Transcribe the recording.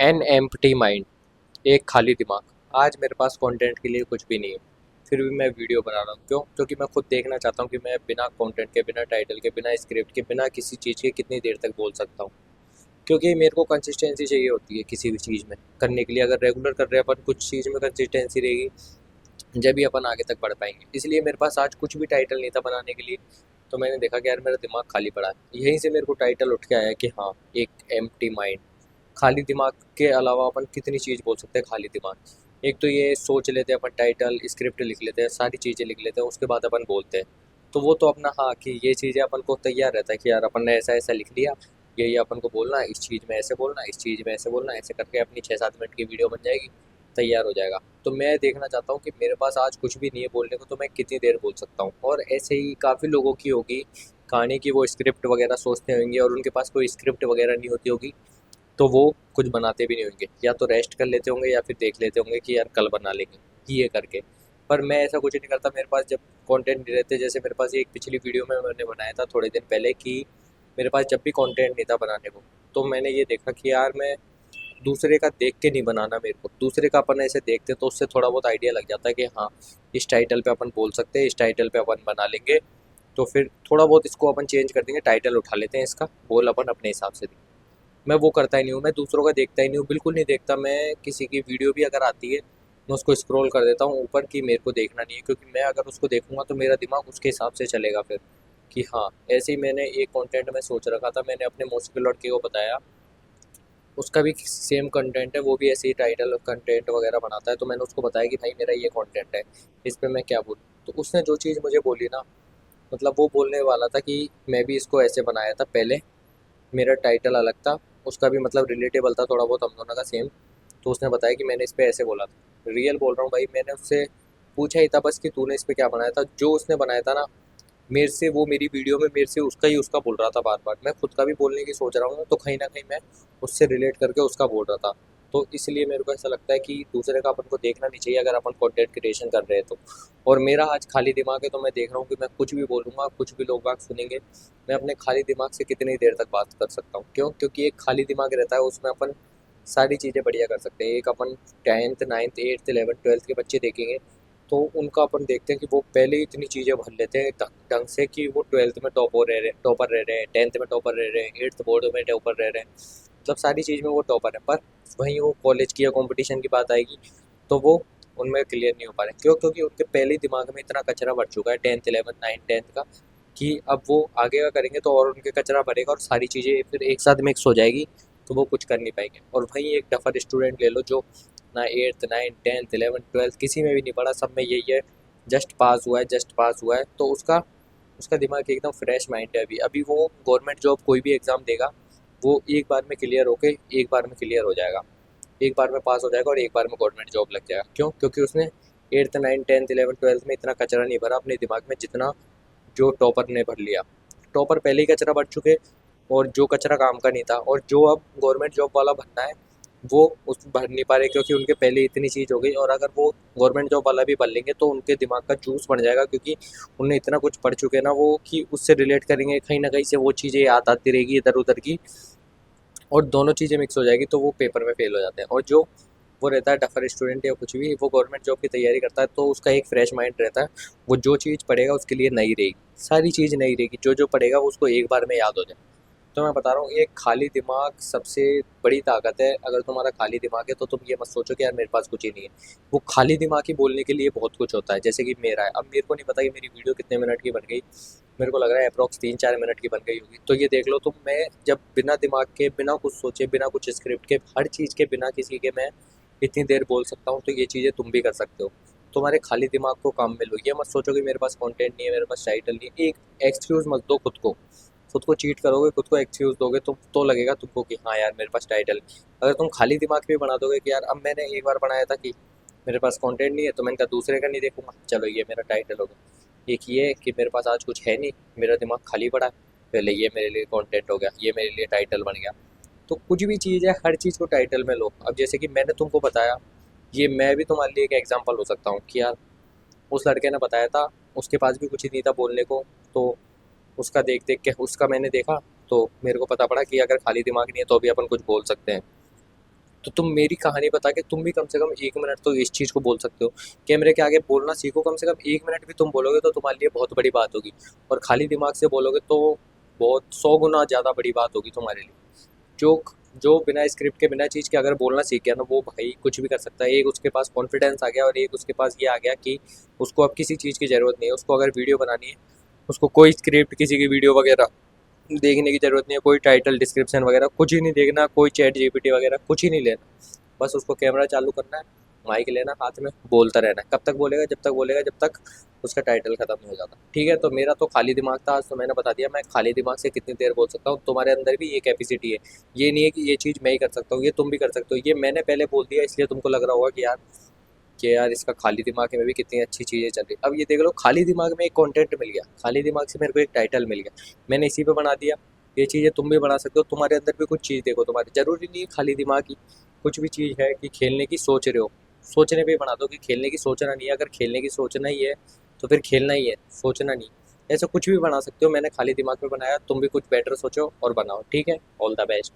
An empty mind, एक खाली दिमाग। आज मेरे पास कंटेंट के लिए कुछ भी नहीं है, फिर भी मैं वीडियो बना रहा हूँ। क्यों? क्योंकि मैं खुद देखना चाहता हूँ कि मैं बिना कंटेंट के, बिना टाइटल के, बिना स्क्रिप्ट के, बिना किसी चीज़ के कितनी देर तक बोल सकता हूँ। क्योंकि मेरे को कंसिस्टेंसी चाहिए होती है किसी भी चीज़ में करने के लिए। अगर रेगुलर कर रहे हैं अपन कुछ चीज़ में, कंसिस्टेंसी रहेगी जब भी अपन आगे तक बढ़ पाएंगे। इसलिए मेरे पास आज कुछ भी टाइटल नहीं था बनाने के लिए। तो मैंने देखा कि यार मेरा दिमाग खाली पड़ा है। यहीं से मेरे को टाइटल उठ के आया कि हाँ, एक एम्प्टी माइंड। खाली दिमाग के अलावा अपन कितनी चीज़ बोल सकते हैं खाली दिमाग। एक तो ये सोच लेते हैं अपन, टाइटल स्क्रिप्ट लिख लेते हैं, सारी चीज़ें लिख लेते हैं, उसके बाद अपन बोलते हैं। तो वो तो अपना हाँ कि ये चीज़ें अपन को तैयार रहता है कि यार अपन ने ऐसा ऐसा लिख लिया, ये अपन को बोलना है, इस चीज़ में ऐसे बोलना है, इस चीज़ में ऐसे बोलना है, ऐसे करके अपनी 6-7 मिनट की वीडियो बन जाएगी, तैयार हो जाएगा। तो मैं देखना चाहता हूँ कि मेरे पास आज कुछ भी नहीं है बोलने को, तो मैं कितनी देर बोल सकता हूँ। और ऐसे ही काफ़ी लोगों की होगी कहानी की वो स्क्रिप्ट वगैरह सोचते होंगे और उनके पास कोई स्क्रिप्ट वगैरह नहीं होती होगी, तो वो कुछ बनाते भी नहीं होंगे, या तो रेस्ट कर लेते होंगे या फिर देख लेते होंगे कि यार कल बना लेंगे ये करके। पर मैं ऐसा कुछ नहीं करता। मेरे पास जब कंटेंट नहीं रहते, जैसे मेरे पास एक पिछली वीडियो में मैंने बनाया था थोड़े दिन पहले कि मेरे पास जब भी कंटेंट नहीं था बनाने को, तो मैंने ये देखा कि यार मैं दूसरे का देख के नहीं बनाना। मेरे को दूसरे का अपन ऐसे देखते तो उससे थोड़ा बहुत आइडिया लग जाता है कि हाँ, इस टाइटल पे अपन बोल सकते हैं, इस टाइटल पे अपन बना लेंगे। तो फिर थोड़ा बहुत इसको अपन चेंज कर देंगे, टाइटल उठा लेते हैं, इसका बोल अपन अपने हिसाब से देंगे। मैं वो करता ही नहीं हूँ, मैं दूसरों का देखता ही नहीं हूँ, बिल्कुल नहीं देखता। मैं किसी की वीडियो भी अगर आती है, मैं उसको स्क्रॉल कर देता हूँ ऊपर कि मेरे को देखना नहीं है। क्योंकि मैं अगर उसको देखूंगा तो मेरा दिमाग उसके हिसाब से चलेगा फिर कि हाँ, ऐसे ही मैंने एक कंटेंट में सोच रखा था। मैंने अपने मौसी के लड़के को बताया, उसका भी सेम कंटेंट है, वो भी ऐसे ही टाइटल कंटेंट वगैरह बनाता है। तो मैंने उसको बताया कि भाई मेरा ये कंटेंट है, इस पर मैं क्या बोलूँ। तो उसने जो चीज़ मुझे बोली ना, मतलब वो बोलने वाला था कि मैं भी इसको ऐसे बनाया था पहले, मेरा टाइटल अलग था, उसका भी मतलब रिलेटेबल था थोड़ा बहुत हम दोनों का सेम। तो उसने बताया कि मैंने इस पे ऐसे बोला था। रियल बोल रहा हूँ भाई, मैंने उससे पूछा ही था बस कि तूने इस पे क्या बनाया था। जो उसने बनाया था ना मेरे से, वो मेरी वीडियो में मेरे से उसका ही उसका बोल रहा था बार बार। मैं खुद का भी बोलने की सोच रहा हूँ तो कहीं ना कहीं मैं उससे रिलेट करके उसका बोल रहा था। तो इसलिए मेरे को ऐसा लगता है कि दूसरे का अपन को देखना नहीं चाहिए अगर अपन कंटेंट क्रिएशन कर रहे हैं तो। और मेरा आज खाली दिमाग है तो मैं देख रहा हूँ कि मैं कुछ भी बोलूँगा, कुछ भी लोग बात सुनेंगे। मैं अपने खाली दिमाग से कितनी देर तक बात कर सकता हूँ। क्यों? क्योंकि एक खाली दिमाग रहता है, उसमें अपन सारी चीज़ें बढ़िया कर सकते हैं। एक अपन 10th 9th 8th 11th 12th के बच्चे देखेंगे, तो उनका अपन देखते हैं कि वो पहले ही इतनी चीज़ें भर लेते हैं ढंग से कि वो 12th में टॉपर रह रहे हैं, 10th में टॉपर रह रहे हैं, 8th बोर्ड में टॉपर रह रहे हैं, मतलब सारी चीज़ में वो टॉपर है। पर वहीं वो कॉलेज की या कंपटीशन की बात आएगी तो वो उनमें क्लियर नहीं हो पा रहे। क्यों? क्योंकि उनके पहले ही दिमाग में इतना कचरा भर चुका है 10th 11th 9th 10th का, कि अब वो आगे का करेंगे तो और उनके कचरा भरेगा और सारी चीज़ें फिर एक साथ मिक्स हो जाएगी, तो वो कुछ कर नहीं पाएंगे। और वहीं एक डफर स्टूडेंट ले लो जो ना 8th 9th 10th 11th 12th किसी में भी नहीं पढ़ा, सब में यही है, जस्ट पास हुआ है, जस्ट पास हुआ है। तो उसका उसका दिमाग एकदम फ्रेश माइंड है। अभी अभी वो गवर्नमेंट जॉब कोई भी एग्ज़ाम देगा, वो एक बार में क्लियर होके एक बार में क्लियर हो जाएगा, एक बार में पास हो जाएगा और एक बार में गवर्नमेंट जॉब लग जाएगा। क्यों? क्योंकि उसने 8th 9th 10th 11th 12th में इतना कचरा नहीं भरा अपने दिमाग में जितना जो टॉपर ने भर लिया। टॉपर पहले ही कचरा भर चुके, और जो कचरा काम का नहीं था और जो अब गवर्नमेंट जॉब वाला भरना है, वो उस भर नहीं पा रहे क्योंकि उनके पहले इतनी चीज़ हो गई। और अगर वो गवर्नमेंट जॉब वाला भी भर लेंगे तो उनके दिमाग का जूस बन जाएगा, क्योंकि उन्हें इतना कुछ पढ़ चुके हैं ना वो, कि उससे रिलेट करेंगे कहीं ना कहीं से, वो चीज़ें याद आती रहेगी इधर उधर की, और दोनों चीज़ें मिक्स हो जाएगी तो वो पेपर में फेल हो जाते हैं। और जो वो रहता है डफर स्टूडेंट या कुछ भी, वो गवर्नमेंट जॉब की तैयारी करता है तो उसका एक फ्रेश माइंड रहता है। वो जो चीज़ पढ़ेगा उसके लिए नई रहेगी, सारी चीज़ नई रहेगी, जो जो पढ़ेगा वो उसको एक बार में याद हो जाए। तो मैं बता रहा हूँ, एक खाली दिमाग सबसे बड़ी ताकत है। अगर तुम्हारा खाली दिमाग है तो तुम ये मत सोचो कि यार मेरे पास कुछ ही नहीं है। वो खाली दिमाग ही बोलने के लिए बहुत कुछ होता है। जैसे कि मेरा है, अब मेरे को नहीं पता कि मेरी वीडियो कितने मिनट की बन गई, मेरे को लग रहा है अप्रॉक्स 3-4 मिनट की बन गई होगी। तो ये देख लो तुम, मैं जब बिना दिमाग के, बिना कुछ सोचे, बिना कुछ स्क्रिप्ट के, हर चीज़ के बिना किसी के, मैं इतनी देर बोल सकता हूँ। तो ये चीज़ें तुम भी कर सकते हो। तुम्हारे खाली दिमाग को काम में लो, ये मत सोचो कि मेरे पास कंटेंट नहीं है, मेरे पास टाइटल नहीं है। एक एक्सक्यूज़ मत दो खुद को। खुद को चीट करोगे, खुद को एक्सक्यूज़ दोगे तुम, तो लगेगा तुमको कि हाँ यार मेरे पास टाइटल। अगर तुम खाली दिमाग भी बना दोगे कि यार अब मैंने एक बार बनाया था कि मेरे पास कंटेंट नहीं है, तो मैंने कहा दूसरे का नहीं देखूंगा, चलो ये मेरा टाइटल हो गया। एक ये है कि मेरे पास आज कुछ है नहीं, मेरा दिमाग खाली पड़ा है, पहले ये मेरे लिए कंटेंट हो गया, ये मेरे लिए टाइटल बन गया। तो कुछ भी चीज़ है, हर चीज़ को टाइटल में लो। अब जैसे कि मैंने तुमको बताया, ये मैं भी तुम्हारे लिए एक एग्जाम्पल हो सकता हूँ कि यार उस लड़के ने बताया था, उसके पास भी कुछ ही नहीं था बोलने को, तो उसका देख देख के उसका मैंने देखा, तो मेरे को पता पड़ा कि अगर खाली दिमाग नहीं है तो भी अपन कुछ बोल सकते हैं। तो तुम मेरी कहानी बता के तुम भी कम से कम 1 मिनट तो इस चीज़ को बोल सकते हो। कैमरे के आगे बोलना सीखो, कम से कम 1 मिनट भी तुम बोलोगे तो तुम्हारे लिए बहुत बड़ी बात होगी। और खाली दिमाग से बोलोगे तो बहुत 100 गुना ज़्यादा बड़ी बात होगी तुम्हारे लिए। जो जो बिना स्क्रिप्ट के बिना चीज़ के अगर बोलना सीख गया ना, वो भाई कुछ भी कर सकता है। एक उसके पास कॉन्फिडेंस आ गया और एक उसके पास ये आ गया कि उसको अब किसी चीज़ की ज़रूरत नहीं है। उसको अगर वीडियो बनानी है, उसको कोई स्क्रिप्ट किसी की वीडियो वगैरह देखने की ज़रूरत नहीं है, कोई टाइटल डिस्क्रिप्शन वगैरह कुछ ही नहीं देखना, कोई चैट जीपीटी वगैरह कुछ ही नहीं लेना। बस उसको कैमरा चालू करना है, माइक लेना हाथ में, बोलता रहना है। कब तक बोलेगा? जब तक बोलेगा जब तक उसका टाइटल खत्म नहीं हो जाता। ठीक है, तो मेरा तो खाली दिमाग था, आज तो मैंने बता दिया मैं खाली दिमाग से कितनी देर बोल सकता हूँ। तुम्हारे अंदर भी ये कैपेसिटी है। ये नहीं है कि ये चीज़ मैं ही कर सकता हूँ, ये तुम भी कर सकते हो। ये मैंने पहले बोल दिया इसलिए तुमको लग रहा होगा कि यार इसका खाली दिमाग में भी कितनी अच्छी चीज़ें चल रही। अब ये देख लो, खाली दिमाग में एक कंटेंट मिल गया, खाली दिमाग से मेरे को एक टाइटल मिल गया, मैंने इसी पे बना दिया। ये चीज़ें तुम भी बना सकते हो। तुम्हारे अंदर भी कुछ चीज़ देखो, तुम्हारे ज़रूरी नहीं है खाली दिमाग की कुछ भी चीज़ है कि खेलने की सोच रहे हो, सोचने पे ही बना दो कि खेलने की सोचना नहीं है। अगर खेलने की सोचना ही है तो फिर खेलना ही है, सोचना नहीं। ऐसा कुछ भी बना सकते हो। मैंने खाली दिमाग में बनाया, तुम भी कुछ बेटर सोचो और बनाओ। ठीक है, ऑल द बेस्ट।